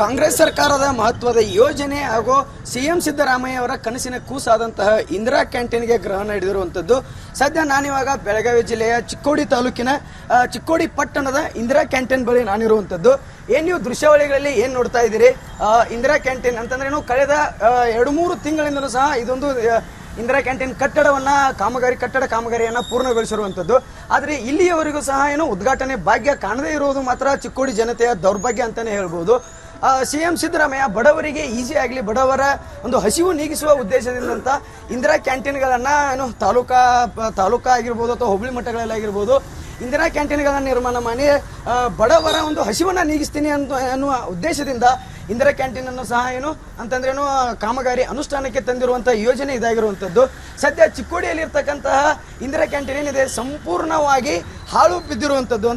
ಕಾಂಗ್ರೆಸ್ ಸರ್ಕಾರದ ಮಹತ್ವದ ಯೋಜನೆ ಹಾಗೂ ಸಿಎಂ ಸಿದ್ದರಾಮಯ್ಯ ಅವರ ಕನಸಿನ ಕೂಸಾದಂತಹ ಇಂದಿರಾ ಕ್ಯಾಂಟೀನ್ಗೆ ಗ್ರಹಣ ಹಿಡಿದಿರುವಂತದ್ದು. ಸದ್ಯ ನಾನಿವಾಗ ಬೆಳಗಾವಿ ಜಿಲ್ಲೆಯ ಚಿಕ್ಕೋಡಿ ತಾಲೂಕಿನ ಚಿಕ್ಕೋಡಿ ಪಟ್ಟಣದ ಇಂದಿರಾ ಕ್ಯಾಂಟೀನ್ ಬಳಿ ನಾನಿರುವಂತದ್ದು. ಏನ್ ನೀವು ದೃಶ್ಯಾವಳಿಗಳಲ್ಲಿ ಏನ್ ನೋಡ್ತಾ ಇದ್ದೀರಿ, ಇಂದಿರಾ ಕ್ಯಾಂಟೀನ್ ಅಂತಂದ್ರೆ ಕಳೆದ 2-3 ತಿಂಗಳಿಂದಲೂ ಸಹ ಇದೊಂದು ಇಂದಿರಾ ಕ್ಯಾಂಟೀನ್ ಕಟ್ಟಡ ಕಾಮಗಾರಿಯನ್ನ ಪೂರ್ಣಗೊಳಿಸಿರುವಂತದ್ದು. ಆದ್ರೆ ಇಲ್ಲಿಯವರೆಗೂ ಸಹ ಉದ್ಘಾಟನೆ ಭಾಗ್ಯ ಕಾಣದೇ ಇರುವುದು ಮಾತ್ರ ಚಿಕ್ಕೋಡಿ ಜನತೆಯ ದೌರ್ಭಾಗ್ಯ ಅಂತಾನೆ ಹೇಳ್ಬೋದು. ಸಿಎಂ ಸಿದ್ದರಾಮಯ್ಯ ಬಡವರಿಗೆ ಈಸಿ ಆಗಲಿ, ಬಡವರ ಒಂದು ಹಸಿವು ನೀಗಿಸುವ ಉದ್ದೇಶದಿಂದ ಇಂದಿರಾ ಕ್ಯಾಂಟೀನ್ಗಳನ್ನ ತಾಲೂಕಾ ಆಗಿರ್ಬೋದು ಅಥವಾ ಹೋಬಳಿ ಮಟ್ಟಗಳಲ್ಲಾಗಿರ್ಬೋದು ಇಂದಿರಾ ಕ್ಯಾಂಟೀನ್ಗಳನ್ನ ನಿರ್ಮಾಣ ಮಾಡಿ ಬಡವರ ಒಂದು ಹಸಿವನ್ನ ನೀಗಿಸ್ತೀನಿ ಅನ್ನುವ ಉದ್ದೇಶದಿಂದ ಇಂದಿರಾ ಕ್ಯಾಂಟೀನ್ ಅನ್ನು ಸಹ ಕಾಮಗಾರಿ ಅನುಷ್ಠಾನಕ್ಕೆ ತಂದಿರುವಂತಹ ಯೋಜನೆ ಇದಾಗಿರುವಂತದ್ದು. ಸದ್ಯ ಚಿಕ್ಕೋಡಿಯಲ್ಲಿ ಇರ್ತಕ್ಕಂತಹ ಇಂದಿರಾ ಕ್ಯಾಂಟೀನ್ ಏನಿದೆ ಸಂಪೂರ್ಣವಾಗಿ ಹಾಳು ಬಿದ್ದಿರುವಂತದ್ದು.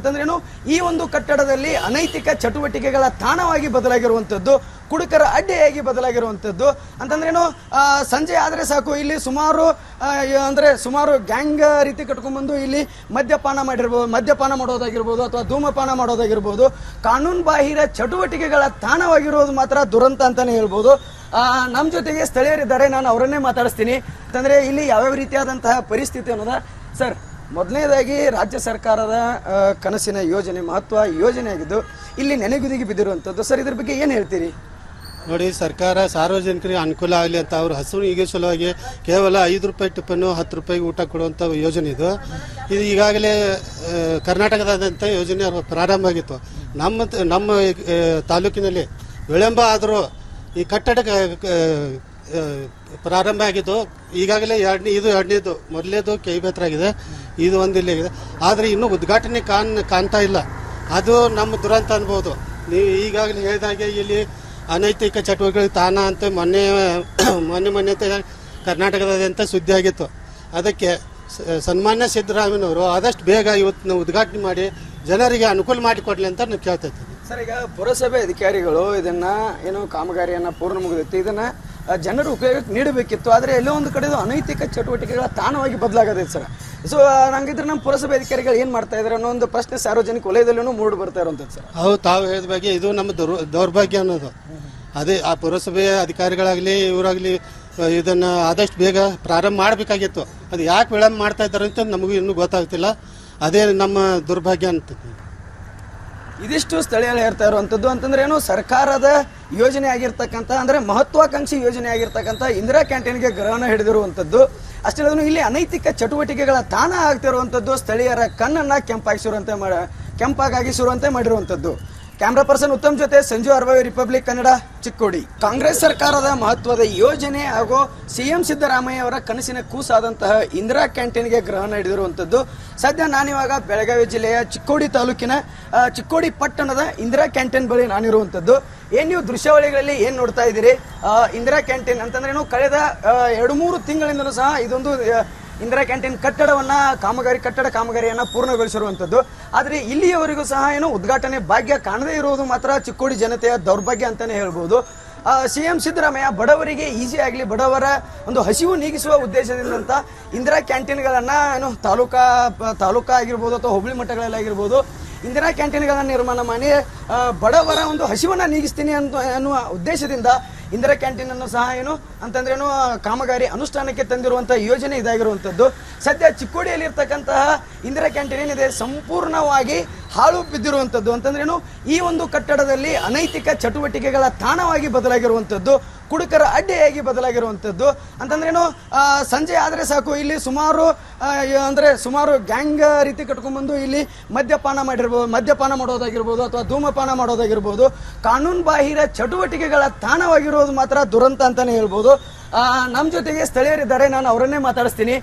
ಈ ಒಂದು ಕಟ್ಟಡದಲ್ಲಿ ಅನೈತಿಕ ಚಟುವಟಿಕೆಗಳ ತಾಣವಾಗಿ ಬದಲಾಗಿರುವಂತದ್ದು, ಕುಡುಕರ ಅಡ್ಡೆಯಾಗಿ ಬದಲಾಗಿರುವಂತದ್ದು. ಸಂಜೆ ಆದ್ರೆ ಸಾಕು ಇಲ್ಲಿ ಸುಮಾರು ಗ್ಯಾಂಗ್ ರೀತಿ ಕಟ್ಕೊಂಡ್ಬಂದು ಇಲ್ಲಿ ಮದ್ಯಪಾನ ಮಾಡೋದಾಗಿರ್ಬೋದು ಅಥವಾ ಧೂಮಪಾನ ಮಾಡೋದಾಗಿರ್ಬೋದು, ಕಾನೂನು ಬಾಹಿರ ಚಟುವಟಿಕೆಗಳ ತಾಣವಾಗಿರೋದು ಮಾತ್ರ ದುರಂತ ಅಂತಾನೆ ಹೇಳ್ಬೋದು. ನಮ್ಮ ಜೊತೆಗೆ ಸ್ಥಳೀಯರಿದ್ದಾರೆ, ನಾನು ಅವರನ್ನೇ ಮಾತಾಡಿಸ್ತೀನಿ. ಇಲ್ಲಿ ಯಾವ್ಯಾವ ರೀತಿಯಾದಂತಹ ಪರಿಸ್ಥಿತಿ ಅನ್ನೋದ. ಸರ್, ಮೊದಲನೇದಾಗಿ ರಾಜ್ಯ ಸರ್ಕಾರದ ಕನಸಿನ ಯೋಜನೆ, ಮಹತ್ವ ಯೋಜನೆ ಆಗಿದ್ದು ಇಲ್ಲಿ ನೆನೆಗುದಿಗೆ ಬಿದ್ದಿರುವಂಥದ್ದು. ಸರ್, ಇದ್ರ ಬಗ್ಗೆ ಏನು ಹೇಳ್ತೀರಿ? ನೋಡಿ, ಸರ್ಕಾರ ಸಾರ್ವಜನಿಕರಿಗೆ ಅನುಕೂಲ ಆಗಲಿ ಅಂತ ಅವರು ಹಸಿರು ಹೀಗೆ ಸಲುವಾಗಿ ಕೇವಲ 5 ರೂಪಾಯಿ ಟಿಪ್ಪನ್ನು 10 ರೂಪಾಯಿಗೆ ಊಟ ಕೊಡುವಂಥ ಯೋಜನೆ ಇದು ಈಗಾಗಲೇ ಕರ್ನಾಟಕದಾದ್ಯಂತ ಯೋಜನೆ ಪ್ರಾರಂಭ ಆಗಿತ್ತು. ನಮ್ಮ ತಾಲೂಕಿನಲ್ಲಿ ವಿಳಂಬ ಆದರೂ ಈ ಕಟ್ಟಡ ಪ್ರಾರಂಭ ಆಗಿದ್ದು ಈಗಾಗಲೇ ಇದು ಎರಡನೇದು, ಮೊದಲನೇದು ಕೈಬೇತ್ರಾಗಿದೆ, ಇದು ಒಂದಿಲ್ಲಾಗಿದೆ. ಆದರೆ ಇನ್ನೂ ಉದ್ಘಾಟನೆ ಕಾಣ್ತಾ ಇಲ್ಲ. ಅದು ನಮ್ಮ ದುರಂತ ಅನ್ಬೋದು. ನೀವು ಈಗಾಗಲೇ ಹೇಳಿದಾಗೆ ಇಲ್ಲಿ ಅನೈತಿಕ ಚಟುವಟಿಕೆ ತಾಣ ಅಂತ ಮೊನ್ನೆ ಕರ್ನಾಟಕದಾದ್ಯಂತ ಸುದ್ದಿ ಆಗಿತ್ತು. ಅದಕ್ಕೆ ಸನ್ಮಾನ್ಯ ಸಿದ್ದರಾಮಯ್ಯನವರು ಆದಷ್ಟು ಬೇಗ ಇವತ್ತು ಉದ್ಘಾಟನೆ ಮಾಡಿ ಜನರಿಗೆ ಅನುಕೂಲ ಮಾಡಿಕೊಡ್ಲಿ ಅಂತ ನಾನು ಕೇಳ್ತಾ ಇದ್ದೀನಿ. ಸರ್, ಈಗ ಪುರಸಭೆ ಅಧಿಕಾರಿಗಳು ಇದನ್ನ ಕಾಮಗಾರಿಯನ್ನ ಪೂರ್ಣ ಮುಗಿದಿತ್ತು, ಇದನ್ನ ಜನರು ಉಪಯೋಗಕ್ಕೆ ನೀಡಬೇಕಿತ್ತು. ಆದರೆ ಎಲ್ಲೋ ಒಂದು ಕಡೆ ಅನೈತಿಕ ಚಟುವಟಿಕೆಗಳ ತಾಣವಾಗಿ ಬದಲಾಗದೈತೆ ಸರ್. ಸೊ ನಂಗಿದ್ರೆ ನಮ್ಮ ಪುರಸಭೆ ಅಧಿಕಾರಿಗಳು ಏನ್ ಮಾಡ್ತಾ ಇದ್ದಾರೆ ಅನ್ನೋ ಒಂದು ಪ್ರಶ್ನೆ ಸಾರ್ವಜನಿಕ ವಲಯದಲ್ಲೂ ಮೂಡಿ ಬರ್ತಾ ಇರುವಂತದ್ದು ಸರ್. ಹೌದು, ತಾವು ಹೇಳಿದ ಬಗ್ಗೆ ಇದು ನಮ್ಮ ದೌರ್ಭಾಗ್ಯ ಅನ್ನೋದು. ಅದೇ ಆ ಪುರಸಭೆ ಅಧಿಕಾರಿಗಳಾಗಲಿ ಇವರಾಗಲಿ ಇದನ್ನ ಆದಷ್ಟು ಬೇಗ ಪ್ರಾರಂಭ ಮಾಡಬೇಕಾಗಿತ್ತು. ಅದು ಯಾಕೆ ವಿಳಂಬ ಮಾಡ್ತಾ ಇದ್ದಾರೆ ಅಂತ ನಮಗೂ ಇನ್ನೂ ಗೊತ್ತಾಗ್ತಿಲ್ಲ. ಅದೇ ನಮ್ಮ ದುರ್ಭಾಗ್ಯ ಅಂತ. ಇದಿಷ್ಟು ಸ್ಥಳೀಯರು ಹೇಳ್ತಾ ಇರುವಂತದ್ದು. ಸರ್ಕಾರದ ಯೋಜನೆ ಆಗಿರ್ತಕ್ಕಂಥ ಮಹತ್ವಾಕಾಂಕ್ಷಿ ಯೋಜನೆ ಆಗಿರ್ತಕ್ಕಂಥ ಇಂದಿರಾ ಕ್ಯಾಂಟೀನ್ಗೆ ಗ್ರಹಣ ಹಿಡಿದಿರುವಂತದ್ದು. ಅಷ್ಟೇ ಇಲ್ಲಿ ಅನೈತಿಕ ಚಟುವಟಿಕೆಗಳ ತಾಣ ಆಗ್ತಿರುವಂತದ್ದು, ಸ್ಥಳೀಯರ ಕಣ್ಣನ್ನ ಕೆಂಪಾಗಿಸುವಂತೆ ಮಾಡಿರುವಂತದ್ದು. ಕ್ಯಾಮ್ರಾ ಪರ್ಸನ್ ಉತ್ತಮ್ ಜೊತೆ ಸಂಜು ಅರ್ವಾವಿ, ರಿಪಬ್ಲಿಕ್ ಕನ್ನಡ, ಚಿಕ್ಕೋಡಿ. ಕಾಂಗ್ರೆಸ್ ಸರ್ಕಾರದ ಮಹತ್ವದ ಯೋಜನೆ ಹಾಗೂ ಸಿಎಂ ಸಿದ್ದರಾಮಯ್ಯ ಅವರ ಕನಸಿನ ಕೂಸಾದಂತಹ ಇಂದಿರಾ ಕ್ಯಾಂಟೀನ್ಗೆ ಗ್ರಹಣ ಹಿಡಿದಿರುವಂತದ್ದು. ಸದ್ಯ ನಾನಿವಾಗ ಬೆಳಗಾವಿ ಜಿಲ್ಲೆಯ ಚಿಕ್ಕೋಡಿ ತಾಲೂಕಿನ ಚಿಕ್ಕೋಡಿ ಪಟ್ಟಣದ ಇಂದಿರಾ ಕ್ಯಾಂಟೀನ್ ಬಳಿ ನಾನಿರುವಂತದ್ದು. ಏನ್ ನೀವು ದೃಶ್ಯಾವಳಿಗಳಲ್ಲಿ ಏನ್ ನೋಡ್ತಾ ಇದ್ದೀರಿ, ಇಂದಿರಾ ಕ್ಯಾಂಟೀನ್ ಅಂತಂದ್ರೆ ಕಳೆದ 2-3 ತಿಂಗಳಿಂದಲೂ ಸಹ ಇದೊಂದು ಇಂದಿರಾ ಕ್ಯಾಂಟೀನ್ ಕಟ್ಟಡ ಕಾಮಗಾರಿಯನ್ನ ಪೂರ್ಣಗೊಳಿಸಿರುವಂತದ್ದು. ಆದ್ರೆ ಇಲ್ಲಿಯವರೆಗೂ ಸಹ ಉದ್ಘಾಟನೆ ಭಾಗ್ಯ ಕಾಣದೇ ಇರುವುದು ಮಾತ್ರ ಚಿಕ್ಕೋಡಿ ಜನತೆಯ ದೌರ್ಭಾಗ್ಯ ಅಂತಾನೆ ಹೇಳ್ಬೋದು. ಸಿಎಂ ಸಿದ್ದರಾಮಯ್ಯ ಬಡವರಿಗೆ ಈಸಿ ಆಗಲಿ, ಬಡವರ ಒಂದು ಹಸಿವು ನೀಗಿಸುವ ಉದ್ದೇಶದಿಂದ ಇಂದಿರಾ ಕ್ಯಾಂಟೀನ್ಗಳನ್ನ ತಾಲೂಕಾ ಆಗಿರ್ಬೋದು ಅಥವಾ ಹೋಬಳಿ ಮಟ್ಟಗಳಲ್ಲಾಗಿರ್ಬೋದು ಇಂದಿರಾ ಕ್ಯಾಂಟೀನ್ಗಳನ್ನ ನಿರ್ಮಾಣ ಮಾಡಿ ಬಡವರ ಒಂದು ಹಸಿವನ್ನ ನೀಗಿಸ್ತೀನಿ ಅನ್ನುವ ಉದ್ದೇಶದಿಂದ ಇಂದಿರಾ ಕ್ಯಾಂಟೀನ್ ಅನ್ನು ಸಹ ಕಾಮಗಾರಿ ಅನುಷ್ಠಾನಕ್ಕೆ ತಂದಿರುವಂತಹ ಯೋಜನೆ ಇದಾಗಿರುವಂತದ್ದು. ಸದ್ಯ ಚಿಕ್ಕೋಡಿಯಲ್ಲಿ ಇರ್ತಕ್ಕಂತಹ ಇಂದಿರಾ ಕ್ಯಾಂಟೀನ್ ಏನಿದೆ ಸಂಪೂರ್ಣವಾಗಿ ಹಾಳು ಬಿದ್ದಿರುವಂತದ್ದು. ಈ ಒಂದು ಕಟ್ಟಡದಲ್ಲಿ ಅನೈತಿಕ ಚಟುವಟಿಕೆಗಳ ತಾಣವಾಗಿ ಬದಲಾಗಿರುವಂತದ್ದು, ಕುಡುಕರ ಅಡ್ಡೆಯಾಗಿ ಬದಲಾಗಿರುವಂತದ್ದು. ಸಂಜೆ ಆದ್ರೆ ಸಾಕು ಇಲ್ಲಿ ಸುಮಾರು ಗ್ಯಾಂಗ್ ರೀತಿ ಕಟ್ಕೊಂಡ್ಬಂದು ಇಲ್ಲಿ ಮದ್ಯಪಾನ ಮಾಡೋದಾಗಿರ್ಬೋದು ಅಥವಾ ಧೂಮಪಾನ ಮಾಡೋದಾಗಿರ್ಬೋದು, ಕಾನೂನು ಬಾಹಿರ ಚಟುವಟಿಕೆಗಳ ತಾಣವಾಗಿರೋದು ಮಾತ್ರ ದುರಂತ ಅಂತಾನೆ ಹೇಳ್ಬೋದು. ನಮ್ಮ ಜೊತೆಗೆ ಸ್ಥಳೀಯರಿದ್ದಾರೆ, ನಾನು ಅವರನ್ನೇ ಮಾತಾಡಿಸ್ತೀನಿ.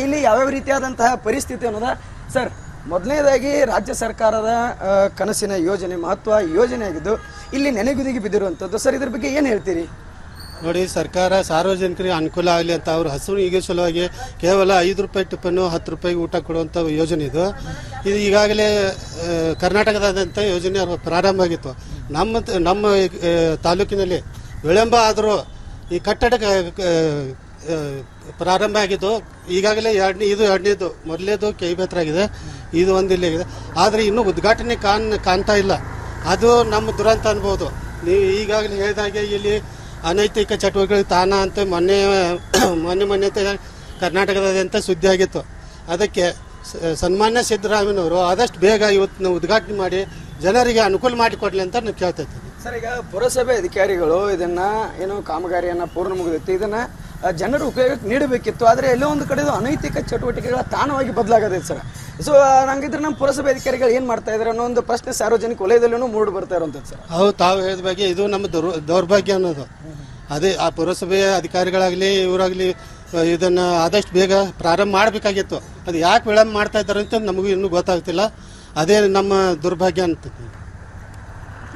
ಇಲ್ಲಿ ಯಾವ್ಯಾವ ರೀತಿಯಾದಂತಹ ಪರಿಸ್ಥಿತಿ ಅನ್ನೋದ. ಸರ್, ಮೊದಲನೇದಾಗಿ ರಾಜ್ಯ ಸರ್ಕಾರದ ಕನಸಿನ ಯೋಜನೆ, ಮಹತ್ವ ಯೋಜನೆ ಆಗಿದ್ದು ಇಲ್ಲಿ ನೆನೆಗುದಿಗೆ ಬಿದ್ದಿರುವಂತದ್ದು. ಸರ್, ಇದ್ರ ಬಗ್ಗೆ ಏನು ಹೇಳ್ತೀರಿ? ನೋಡಿ, ಸರ್ಕಾರ ಸಾರ್ವಜನಿಕರಿಗೆ ಅನುಕೂಲ ಆಗಲಿ ಅಂತ ಅವರು ಹಸಿರು ಹೀಗೆ ಸಲುವಾಗಿ ಕೇವಲ 5 ರೂಪಾಯಿ ಟಿಪ್ಪನ್ನು 10 ರೂಪಾಯಿಗೆ ಊಟ ಕೊಡುವಂಥ ಯೋಜನೆ ಇದು ಈಗಾಗಲೇ ಕರ್ನಾಟಕದಾದ್ಯಂತ ಯೋಜನೆ ಪ್ರಾರಂಭ ಆಗಿತ್ತು. ನಮ್ಮ ತಾಲೂಕಿನಲ್ಲಿ ವಿಳಂಬ ಆದರೂ ಈ ಕಟ್ಟಡ ಪ್ರಾರಂಭ ಆಗಿದ್ದು ಈಗಾಗಲೇ ಇದು ಎರಡನೇದು, ಮೊದಲನೇದು ಕೈಬೇತ್ರಾಗಿದೆ, ಇದು ಒಂದಿಲ್ಲಾಗಿದೆ. ಆದರೆ ಇನ್ನೂ ಉದ್ಘಾಟನೆ ಕಾಣ್ತಾ ಇಲ್ಲ. ಅದು ನಮ್ಮ ದುರಂತ ಅನ್ಬೋದು. ನೀವು ಈಗಾಗಲೇ ಹೇಳಿದಾಗೆ ಇಲ್ಲಿ ಅನೈತಿಕ ಚಟುವಟಿಕೆ ತಾಣ ಅಂತ ಮೊನ್ನೆ ಕರ್ನಾಟಕದಾದ್ಯಂತ ಸುದ್ದಿ ಆಗಿತ್ತು. ಅದಕ್ಕೆ ಸನ್ಮಾನ್ಯ ಸಿದ್ದರಾಮಯ್ಯನವರು ಆದಷ್ಟು ಬೇಗ ಇವತ್ತು ಉದ್ಘಾಟನೆ ಮಾಡಿ ಜನರಿಗೆ ಅನುಕೂಲ ಮಾಡಿಕೊಡ್ಲಿ ಅಂತ ನಾವು ಕೇಳ್ತಾ ಇದ್ದೀವಿ. ಸರ್, ಈಗ ಪುರಸಭೆ ಅಧಿಕಾರಿಗಳು ಇದನ್ನ ಏನು ಕಾಮಗಾರಿಯನ್ನ ಪೂರ್ಣ ಮುಗಿದಿತ್ತು, ಇದನ್ನ ಜನರ ಉಪಯೋಗಕ್ಕೆ ನೀಡಬೇಕಿತ್ತು. ಆದರೆ ಎಲ್ಲೋ ಒಂದು ಕಡೆ ಅನೈತಿಕ ಚಟುವಟಿಕೆಗಳ ತಾಣವಾಗಿ ಬದಲಾಗದೆ ಸರ್. ಸೊ ನಂಗಿದ್ರೆ ನಮ್ಮ ಪುರಸಭೆ ಅಧಿಕಾರಿಗಳು ಏನು ಮಾಡ್ತಾ ಇದ್ದಾರೆ ಅನ್ನೋ ಒಂದು ಪ್ರಶ್ನೆ ಸಾರ್ವಜನಿಕ ವಲಯದಲ್ಲೂ ಮೂಡಿ ಬರ್ತಾ ಇರುವಂಥದ್ದು ಸರ್. ಹೌದು, ತಾವು ಹೇಳಿದ ಬಗ್ಗೆ ಇದು ನಮ್ಮ ದೌರ್ಭಾಗ್ಯ ಅನ್ನೋದು. ಅದೇ ಆ ಪುರಸಭೆಯ ಅಧಿಕಾರಿಗಳಾಗಲಿ ಇವರಾಗಲಿ ಇದನ್ನು ಆದಷ್ಟು ಬೇಗ ಪ್ರಾರಂಭ ಮಾಡಬೇಕಾಗಿತ್ತು. ಅದು ಯಾಕೆ ವಿಳಂಬ ಮಾಡ್ತಾ ಇದ್ದಾರೆ ಅಂತ ನಮಗೂ ಇನ್ನೂ ಗೊತ್ತಾಗ್ತಿಲ್ಲ. ಅದೇ ನಮ್ಮ ದುರ್ಭಾಗ್ಯ ಅಂತ.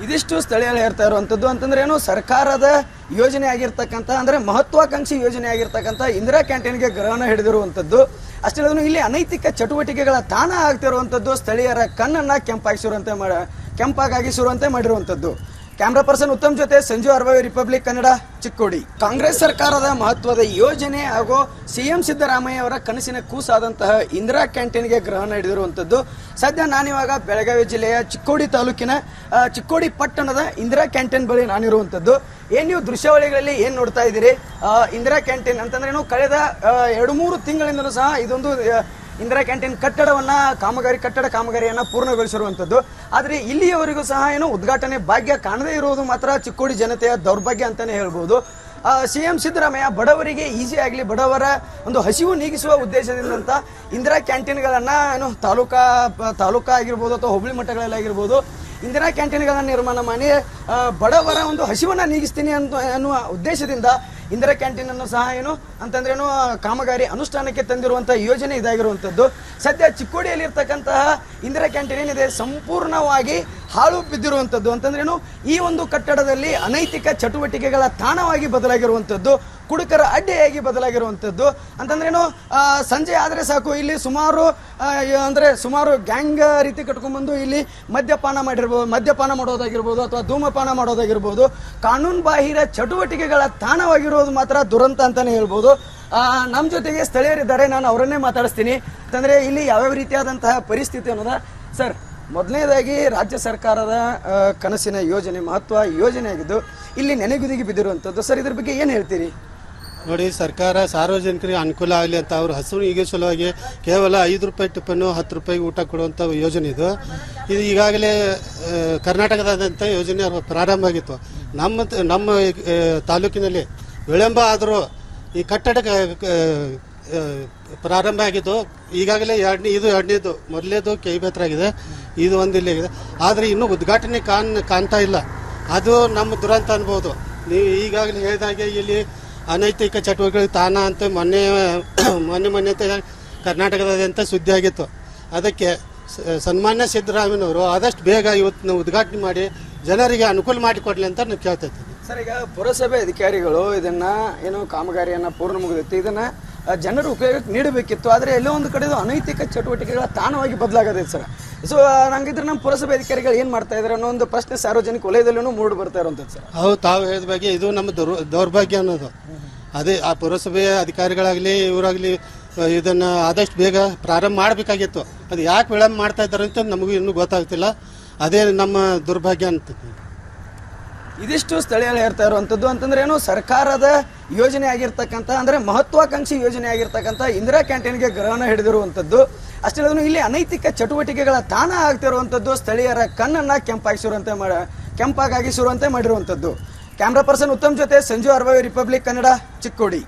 ಇದಿಷ್ಟು ಸ್ಥಳೀಯರು ಹೇಳ್ತಾ ಇರುವಂಥದ್ದು ಅಂತಂದ್ರೆ ಏನು, ಸರ್ಕಾರದ ಯೋಜನೆ ಆಗಿರ್ತಕ್ಕಂಥ ಅಂದರೆ ಮಹತ್ವಾಕಾಂಕ್ಷಿ ಯೋಜನೆ ಆಗಿರ್ತಕ್ಕಂಥ ಇಂದಿರಾ ಕ್ಯಾಂಟೀನ್ಗೆ ಗ್ರಹಣ ಹಿಡಿದಿರುವಂಥದ್ದು. ಅಷ್ಟೇ ಅಲ್ಲದೆ ಇಲ್ಲಿ ಅನೈತಿಕ ಚಟುವಟಿಕೆಗಳ ತಾಣ ಆಗ್ತಿರುವಂಥದ್ದು ಸ್ಥಳೀಯರ ಕಣ್ಣನ್ನು ಕೆಂಪಾಗಿಸುವಂತೆ ಮಾಡಿರುವಂಥದ್ದು. ಕ್ಯಾಮ್ರಾ ಪರ್ಸನ್ ಉತ್ತಮ್ ಜೊತೆ ಸಂಜು ಅರ್ಬಾವಿ, ರಿಪಬ್ಲಿಕ್ ಕನ್ನಡ, ಚಿಕ್ಕೋಡಿ. ಕಾಂಗ್ರೆಸ್ ಸರ್ಕಾರದ ಮಹತ್ವದ ಯೋಜನೆ ಹಾಗೂ ಸಿಎಂ ಸಿದ್ದರಾಮಯ್ಯ ಅವರ ಕನಸಿನ ಕೂಸಾದಂತಹ ಇಂದಿರಾ ಕ್ಯಾಂಟೀನ್ಗೆ ಗ್ರಹಣ ಹಿಡಿದಿರುವಂಥದ್ದು. ಸದ್ಯ ನಾನಿವಾಗ ಬೆಳಗಾವಿ ಜಿಲ್ಲೆಯ ಚಿಕ್ಕೋಡಿ ತಾಲೂಕಿನ ಚಿಕ್ಕೋಡಿ ಪಟ್ಟಣದ ಇಂದಿರಾ ಕ್ಯಾಂಟೀನ್ ಬಳಿ ನಾನಿರುವಂಥದ್ದು. ಏನು ನೀವು ದೃಶ್ಯಾವಳಿಗಳಲ್ಲಿ ಏನು ನೋಡ್ತಾ ಇದ್ದೀರಿ, ಇಂದಿರಾ ಕ್ಯಾಂಟೀನ್ ಅಂತಂದ್ರೆ ಏನು, ಕಳೆದ 2-3 ತಿಂಗಳಿಂದಲೂ ಸಹ ಇದೊಂದು ಇಂದಿರಾ ಕ್ಯಾಂಟೀನ್ ಕಟ್ಟಡ ಕಾಮಗಾರಿಯನ್ನು ಪೂರ್ಣಗೊಳಿಸಿರುವಂಥದ್ದು. ಆದರೆ ಇಲ್ಲಿಯವರೆಗೂ ಸಹ ಏನು ಉದ್ಘಾಟನೆ ಭಾಗ್ಯ ಕಾಣದೇ ಇರುವುದು ಮಾತ್ರ ಚಿಕ್ಕೋಡಿ ಜನತೆಯ ದೌರ್ಭಾಗ್ಯ ಅಂತಲೇ ಹೇಳ್ಬೋದು. ಸಿಎಂ ಸಿದ್ದರಾಮಯ್ಯ ಬಡವರಿಗೆ ಈಸಿ ಆಗಲಿ, ಬಡವರ ಒಂದು ಹಸಿವು ನೀಗಿಸುವ ಉದ್ದೇಶದಿಂದ ಇಂದಿರಾ ಕ್ಯಾಂಟೀನ್ಗಳನ್ನು ಏನು ತಾಲೂಕಾ ಆಗಿರ್ಬೋದು ಅಥವಾ ಹೋಬಳಿ ಮಟ್ಟಗಳಲ್ಲಾಗಿರ್ಬೋದು ಇಂದಿರಾ ಕ್ಯಾಂಟೀನ್ಗಳನ್ನು ನಿರ್ಮಾಣ ಮಾಡಿ ಬಡವರ ಒಂದು ಹಸಿವನ್ನು ನೀಗಿಸ್ತೀನಿ ಅನ್ನುವ ಉದ್ದೇಶದಿಂದ ಇಂದಿರಾ ಕ್ಯಾಂಟೀನ್ ಅನ್ನು ಸಹ ಏನು ಅಂತಂದ್ರೇನು ಕಾಮಗಾರಿ ಅನುಷ್ಠಾನಕ್ಕೆ ತಂದಿರುವಂಥ ಯೋಜನೆ ಇದಾಗಿರುವಂಥದ್ದು. ಸದ್ಯ ಚಿಕ್ಕೋಡಿಯಲ್ಲಿರ್ತಕ್ಕಂತಹ ಇಂದಿರಾ ಕ್ಯಾಂಟೀನ್ ಏನಿದೆ ಸಂಪೂರ್ಣವಾಗಿ ಹಾಳು ಬಿದ್ದಿರುವಂಥದ್ದು. ಅಂತಂದ್ರೇನು, ಈ ಒಂದು ಕಟ್ಟಡದಲ್ಲಿ ಅನೈತಿಕ ಚಟುವಟಿಕೆಗಳ ತಾಣವಾಗಿ ಬದಲಾಗಿರುವಂಥದ್ದು, ಕುಡುಕರ ಅಡ್ಡೆಯಾಗಿ ಬದಲಾಗಿರುವಂಥದ್ದು. ಅಂತಂದ್ರೇನು, ಸಂಜೆ ಆದರೆ ಸಾಕು ಇಲ್ಲಿ ಸುಮಾರು ಗ್ಯಾಂಗ್ ರೀತಿ ಕಟ್ಕೊಂಡ್ಬಂದು ಇಲ್ಲಿ ಮದ್ಯಪಾನ ಮಾಡೋದಾಗಿರ್ಬೋದು ಅಥವಾ ಧೂಮಪಾನ ಮಾಡೋದಾಗಿರ್ಬೋದು, ಕಾನೂನು ಬಾಹಿರ ಚಟುವಟಿಕೆಗಳ ತಾಣವಾಗಿರೋದು ಮಾತ್ರ ದುರಂತ ಅಂತಾನೆ ಹೇಳ್ಬೋದು. ನಮ್ಮ ಜೊತೆಗೆ ಸ್ಥಳೀಯರಿದ್ದಾರೆ, ನಾನು ಅವರನ್ನೇ ಮಾತಾಡಿಸ್ತೀನಿ. ಅಂತಂದರೆ ಇಲ್ಲಿ ಯಾವ್ಯಾವ ರೀತಿಯಾದಂತಹ ಪರಿಸ್ಥಿತಿ ಅನ್ನೋದ. ಸರ್, ಮೊದಲನೇದಾಗಿ ರಾಜ್ಯ ಸರ್ಕಾರದ ಕನಸಿನ ಯೋಜನೆ, ಮಹತ್ವ ಯೋಜನೆ ಆಗಿದ್ದು ಇಲ್ಲಿ ನೆನೆಗುದಿಗೆ ಬಿದ್ದಿರುವಂಥದ್ದು. ಸರ್, ಇದ್ರ ಬಗ್ಗೆ ಏನು ಹೇಳ್ತೀರಿ? ನೋಡಿ, ಸರ್ಕಾರ ಸಾರ್ವಜನಿಕರಿಗೆ ಅನುಕೂಲ ಆಗಲಿ ಅಂತ ಅವರು ಹಸಿರು ಈಗ ಸಲುವಾಗಿ ಕೇವಲ 5 ರೂಪಾಯಿ ಟಿಪ್ಪನ್ನು 10 ರೂಪಾಯಿಗೆ ಊಟ ಕೊಡುವಂಥ ಯೋಜನೆ ಇದು ಈಗಾಗಲೇ ಕರ್ನಾಟಕದಾದ್ಯಂತ ಯೋಜನೆ ಪ್ರಾರಂಭ ಆಗಿತ್ತು. ನಮ್ಮ ತಾಲೂಕಿನಲ್ಲಿ ವಿಳಂಬ ಆದರೂ ಈ ಕಟ್ಟಡ ಪ್ರಾರಂಭ ಆಗಿದ್ದು ಈಗಾಗಲೇ ಎರಡನೇದು ಮೊದಲನೇದು ಕೈಬೇತ್ರಾಗಿದೆ, ಇದು ಒಂದು ಇಲ್ಲಿದೆ. ಆದರೆ ಇನ್ನೂ ಉದ್ಘಾಟನೆ ಕಾಣ್ತಾ ಇಲ್ಲ. ಅದು ನಮ್ಮ ದುರಂತ ಅನ್ಬೋದು. ನೀವು ಈಗಾಗಲೇ ಹೇಳಿದಾಗೆ ಇಲ್ಲಿ ಅನೈತಿಕ ಚಟುವಟಿಕೆ ತಾಣ ಅಂತ ಮೊನ್ನೆ ಕರ್ನಾಟಕದಾದ್ಯಂತ ಸುದ್ದಿ ಆಗಿತ್ತು. ಅದಕ್ಕೆ ಸನ್ಮಾನ್ಯ ಸಿದ್ದರಾಮಯ್ಯನವರು ಆದಷ್ಟು ಬೇಗ ಇವತ್ತು ಉದ್ಘಾಟನೆ ಮಾಡಿ ಜನರಿಗೆ ಅನುಕೂಲ ಮಾಡಿಕೊಡ್ಲಿ ಅಂತ ನಾವು ಕೇಳ್ತಾ ಇದ್ದೀವಿ. ಸರ್, ಈಗ ಪುರಸಭೆ ಅಧಿಕಾರಿಗಳು ಇದನ್ನ ಏನು ಕಾಮಗಾರಿಯನ್ನು ಪೂರ್ಣ ಮುಗಿದಿತ್ತು, ಇದನ್ನ ಜನರ ಉಪಯೋಗಕ್ಕೆ ನೀಡಬೇಕಿತ್ತು. ಆದರೆ ಎಲ್ಲೋ ಒಂದು ಕಡೆ ಅನೈತಿಕ ಚಟುವಟಿಕೆಗಳ ತಾಣವಾಗಿ ಬದಲಾಗದೆ ಸರ್. ಸೊ ನಂಗಿದ್ರೆ ನಮ್ಮ ಪುರಸಭೆ ಅಧಿಕಾರಿಗಳು ಏನು ಮಾಡ್ತಾ ಇದ್ದಾರೆ ಅನ್ನೋ ಒಂದು ಪ್ರಶ್ನೆ ಸಾರ್ವಜನಿಕ ವಲಯದಲ್ಲೂ ಮೂಡಿ ಬರ್ತಾ ಇರುವಂಥದ್ದು ಸರ್. ಹೌದು, ತಾವು ಹೇಳಿದ ಬಗ್ಗೆ ಇದು ನಮ್ಮ ದೌರ್ಭಾಗ್ಯ ಅನ್ನೋದು. ಅದೇ ಆ ಪುರಸಭೆಯ ಅಧಿಕಾರಿಗಳಾಗಲಿ ಇವರಾಗಲಿ ಇದನ್ನು ಆದಷ್ಟು ಬೇಗ ಪ್ರಾರಂಭ ಮಾಡಬೇಕಾಗಿತ್ತು. ಅದು ಯಾಕೆ ವಿಳಂಬ ಮಾಡ್ತಾ ಇದ್ದಾರೆ ಅಂತ ನಮಗೂ ಇನ್ನೂ ಗೊತ್ತಾಗ್ತಿಲ್ಲ. ಅದೇ ನಮ್ಮ ದುರ್ಭಾಗ್ಯ ಅಂತ. ಇದಿಷ್ಟು ಸ್ಥಳೀಯರು ಹೇಳ್ತಾ ಇರುವಂಥದ್ದು. ಅಂತಂದ್ರೆ ಏನು, ಸರ್ಕಾರದ ಯೋಜನೆ ಆಗಿರ್ತಕ್ಕಂಥ ಅಂದರೆ ಮಹತ್ವಾಕಾಂಕ್ಷಿ ಯೋಜನೆ ಆಗಿರ್ತಕ್ಕಂಥ ಇಂದಿರಾ ಕ್ಯಾಂಟೀನ್ಗೆ ಗ್ರಹಣ ಹಿಡಿದಿರುವಂಥದ್ದು. ಅಷ್ಟೇ ಅಲ್ಲದೆ ಇಲ್ಲಿ ಅನೈತಿಕ ಚಟುವಟಿಕೆಗಳ ತಾಣ ಆಗ್ತಿರುವಂಥದ್ದು ಸ್ಥಳೀಯರ ಕಣ್ಣನ್ನು ಕೆಂಪಾಗಿಸುವಂತೆ ಮಾಡಿರುವಂಥದ್ದು. ಕ್ಯಾಮ್ರಾ ಪರ್ಸನ್ ಉತ್ತಮ್ ಜೊತೆ ಸಂಜು ಅರ್ಬಾವಿ, ರಿಪಬ್ಲಿಕ್ ಕನ್ನಡ, ಚಿಕ್ಕೋಡಿ.